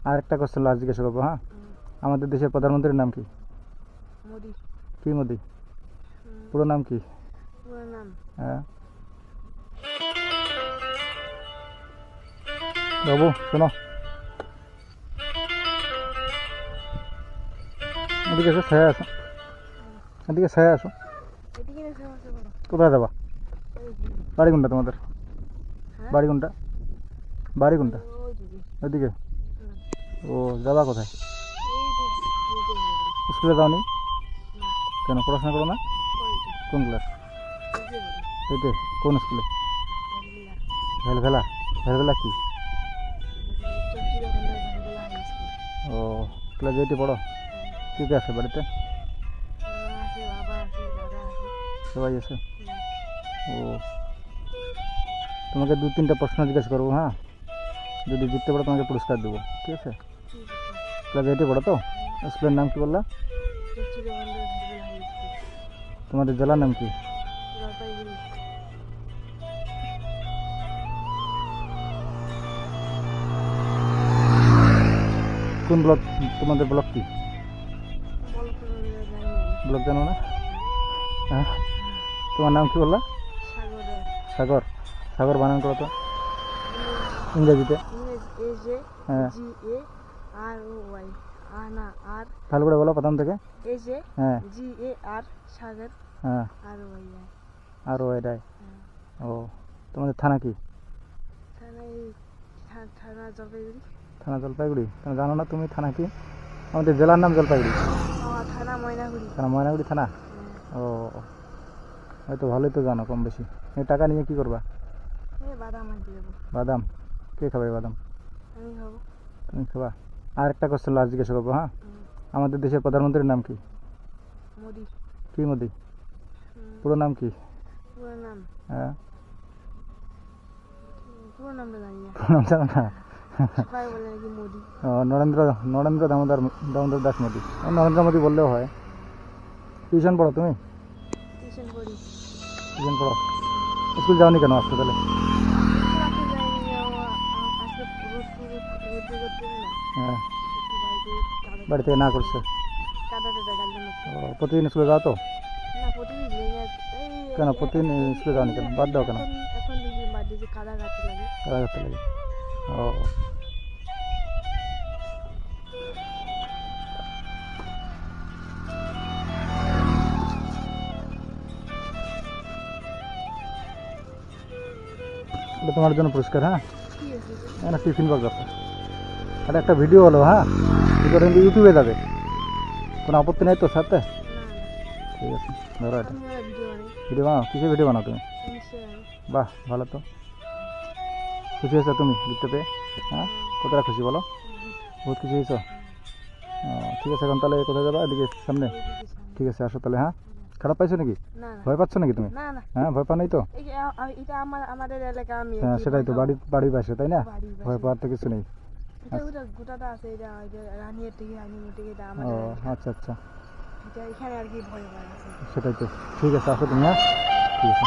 আর একটা question last জিজ্ঞাসা করবো, হ্যাঁ? আমাদের দেশের প্রধানমন্ত্রীর নাম কি? মোদি। কি মোদি? পুরো নাম কি? পুরো নাম হ্যাঁ বাবু শোনো, এদিকে এসো, ছায়া আসো, এদিকে ছায়া আসো। এদিকে না সমস্যা বলো। কোথায় যাবা? বাড়ি কোনটা তোমাদের? হ্যাঁ? বাড়ি কোনটা? বাড়ি কোনটা? ওইদিকে। ওইদিকে? ও, যাবা কোথায়? এইদিকে। স্কুলে যাওনি? না, কেন, পড়াশোনা করো না? ওইদিকে। কোন ক্লাস? এইদিকে বলো। এইটে? কোন স্কুলে? ভ্যালিলা। ভেলভেলা? ভেলভেলা কি? চৌচিরা খন্ডায় ভ্যালিলা হাই স্কুল। ও, ক্লাস এইটে পড়ো? কে কে আছে বাড়িতে? মা আছে, বাবা আছে, দাদা আছে। সবাই আছে? ও, তোমাকে 2-3টা প্রশ্ন জিজ্ঞাসা করবো, হ্যাঁ? যদি জিততে পারো তোমাকে পুরস্কার দেবো, ঠিক আছে? ঠিক আছে। ক্লাস এইটে পড়ো তো? স্কুলের নাম কি বললা? চৌচিরা খন্ডায় ভ্যালিলা হাই স্কুল। তোমাদের জেলার নাম কি? জলপাইগুড়ি। কোন ব্লক? তোমাদের ব্লক কি? বলো তো, জানি না। ব্লক জানো না? হ্যাঁ, তোমার নাম কি বললা? সাগর। সাগর? সাগর বানান করো তো ইংরেজিতে। এজে হ্যাঁ, জি এ আর ও ওয়াই। না আর ভালো করে বলো প্রথম থেকে। এজে হ্যাঁ জি এ আর সাগর হ্যাঁ, আর ওয়াই। আর এটাই। হ্যাঁ। ও, তোমাদের থানা কি? থানা জলপাইগুড়ি। থানা জলপাইগুড়ি? তুমি জানো না তুমি থানা কি? আমাদের জেলার নাম জলপাইগুড়ি। থানা ময়নাগুড়ি। থানা ময়নাগুড়ি থানা? ও, হয়তো ভালোই তো জানো কম বেশি। এই টাকা নিয়ে কি করবা? বাদাম আনতে যাবো। বাদাম? কে খাবে বাদাম? আমি খাবো। তুমি খাবা? আর একটা কোশ্চেন লাস্ট জিজ্ঞাসা করবো, হ্যাঁ? আমাদের দেশের প্রধানমন্ত্রীর নাম কি? মোদি। কি মোদি? পুরো নাম কি? পুরো নাম হ্যাঁ, পুরো নামটা জানি না। পুরো নাম জানো না? সবাই বলে নাকি মোদি। ও, নরেন্দ্র নরেন্দ্র দামোদর দামোদর দাস মোদি। নরেন্দ্র মোদি বললেও হয়। টিউশন পড়ো তুমি? টিউশন করি। টিউশন পড়ো? স্কুল যাওনি কেন আজকে তাহলে? আজকে যাইনি, আজকে রোদ করতে না। হ্যাঁ, একটু বাড়ি থেকে না করছে? কাদা টাদা গাল ও, প্রতিদিন স্কুলে যাও তো? না, প্রতিদিন যাই না। কেন প্রতিদিন স্কুলে যাওনি কেন? বাদ দাও কেন? এখন দেখি বাদ দিয়েছি, কাদা কাটতে লাগে। কারা করতে লাগে? ও, এটা তোমার জন্য পুরস্কার, হ্যাঁ? কি আছে? না, টিফিন বক্স আছে। এটা একটা ভিডিও হলো, হ্যাঁ? ভিডিওটা কিন্তু ইউটিউবে যাবে, কোনো আপত্তি নেই তো সাথে? না, ঠিক আছে, ধরো এটা আমি ভিডিও বানাই। ভিডিও বানাও। কিসের ভিডিও বানাও তুমি? ইনস্টাগ্রামে। বাহ, ভালো তো। খুশি হয়েছো তুমি জিততে পেয়ে? হ্যাঁ, কতটা খুশি বলো? বহুত খুশি হয়েছো? ও, ঠিক আছে, এখন তাহলে কোথায় যাবা? এদিকে সামনে? ঠিক আছে, আসো তাহলে, হ্যাঁ? খারাপ পাইছো নাকি? না, ভয় পাচ্ছ নাকি তুমি? না, না, হ্যাঁ, ভয় পা নাই তো? এটা আমাদের এলাকা। আমি হ্যাঁ, সেটাই তো, বাড়ির পাশে, তাই না? বাড়ির ভয় পাশে। পাওয়ার তো কিছু নেই। গোটাটা আছে, এটা রানিয়ার থেকে রানীর থেকে, এটা ও, আমাদের এলাকা। আচ্ছা আচ্ছা, এটা এখানে আর কি ভয় পাওয়া আছে। সেটাই তো। ঠিক আছে, আসো তুমি, হ্যাঁ? ঠিক আছে।